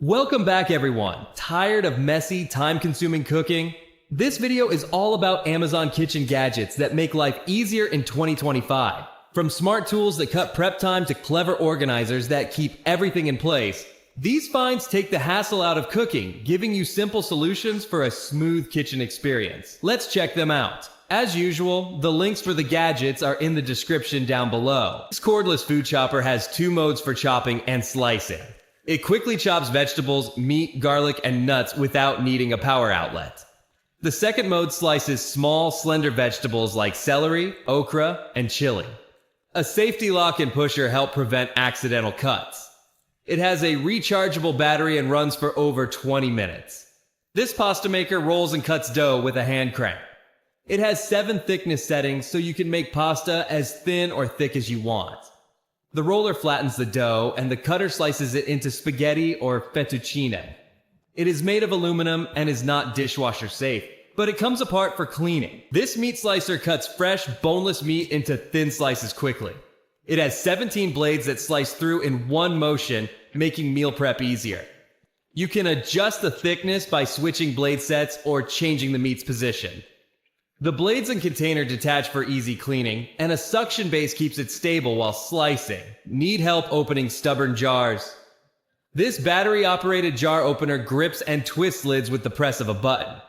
Welcome back everyone. Tired of messy, time-consuming cooking? This video is all about Amazon kitchen gadgets that make life easier in 2025. From smart tools that cut prep time to clever organizers that keep everything in place, these finds take the hassle out of cooking, giving you simple solutions for a smooth kitchen experience. Let's check them out. As usual, the links for the gadgets are in the description down below. This cordless food chopper has two modes for chopping and slicing. It quickly chops vegetables, meat, garlic, and nuts without needing a power outlet. The second mode slices small, slender vegetables like celery, okra, and chili. A safety lock and pusher help prevent accidental cuts. It has a rechargeable battery and runs for over 20 minutes. This pasta maker rolls and cuts dough with a hand crank. It has 7 thickness settings so you can make pasta as thin or thick as you want. The roller flattens the dough, and the cutter slices it into spaghetti or fettuccine. It is made of aluminum and is not dishwasher safe, but it comes apart for cleaning. This meat slicer cuts fresh, boneless meat into thin slices quickly. It has 17 blades that slice through in one motion, making meal prep easier. You can adjust the thickness by switching blade sets or changing the meat's position. The blades and container detach for easy cleaning, and a suction base keeps it stable while slicing. Need help opening stubborn jars? This battery-operated jar opener grips and twists lids with the press of a button.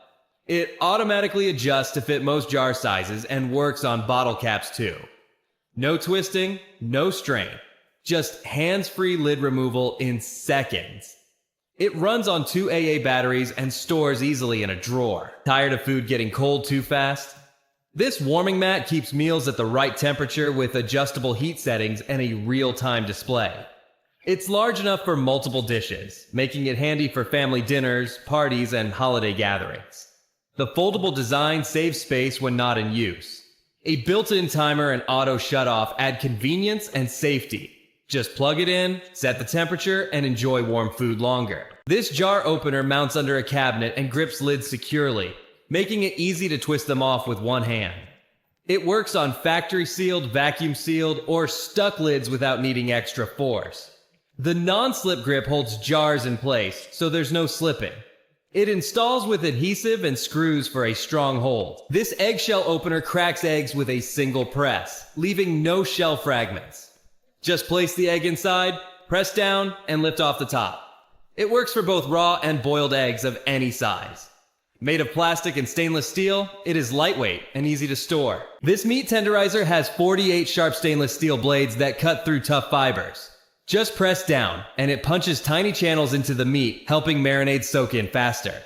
It automatically adjusts to fit most jar sizes and works on bottle caps too. No twisting, no strain. Just hands-free lid removal in seconds. It runs on 2 AA batteries and stores easily in a drawer. Tired of food getting cold too fast? This warming mat keeps meals at the right temperature with adjustable heat settings and a real-time display. It's large enough for multiple dishes, making it handy for family dinners, parties, and holiday gatherings. The foldable design saves space when not in use. A built-in timer and auto shut-off add convenience and safety. Just plug it in, set the temperature, and enjoy warm food longer. This jar opener mounts under a cabinet and grips lids securely, making it easy to twist them off with one hand. It works on factory-sealed, vacuum-sealed, or stuck lids without needing extra force. The non-slip grip holds jars in place, so there's no slipping. It installs with adhesive and screws for a strong hold. This eggshell opener cracks eggs with a single press, leaving no shell fragments. Just place the egg inside, press down, and lift off the top. It works for both raw and boiled eggs of any size. Made of plastic and stainless steel, it is lightweight and easy to store. This meat tenderizer has 48 sharp stainless steel blades that cut through tough fibers. Just press down, and it punches tiny channels into the meat, helping marinades soak in faster.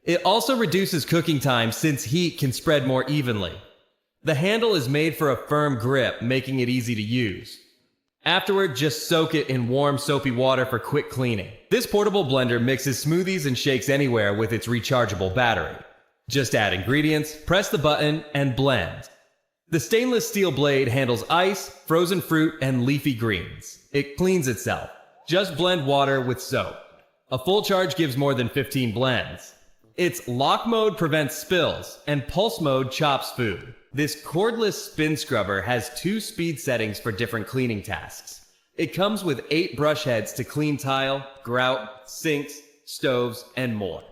It also reduces cooking time since heat can spread more evenly. The handle is made for a firm grip, making it easy to use. Afterward, just soak it in warm, soapy water for quick cleaning. This portable blender mixes smoothies and shakes anywhere with its rechargeable battery. Just add ingredients, press the button, and blend. The stainless steel blade handles ice, frozen fruit, and leafy greens. It cleans itself. Just blend water with soap. A full charge gives more than 15 blends. Its lock mode prevents spills, and pulse mode chops food. This cordless spin scrubber has 2 speed settings for different cleaning tasks. It comes with 8 brush heads to clean tile, grout, sinks, stoves, and more.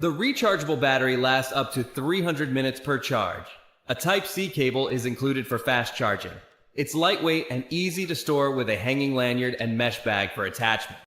The rechargeable battery lasts up to 300 minutes per charge. A Type-C cable is included for fast charging. It's lightweight and easy to store with a hanging lanyard and mesh bag for attachment.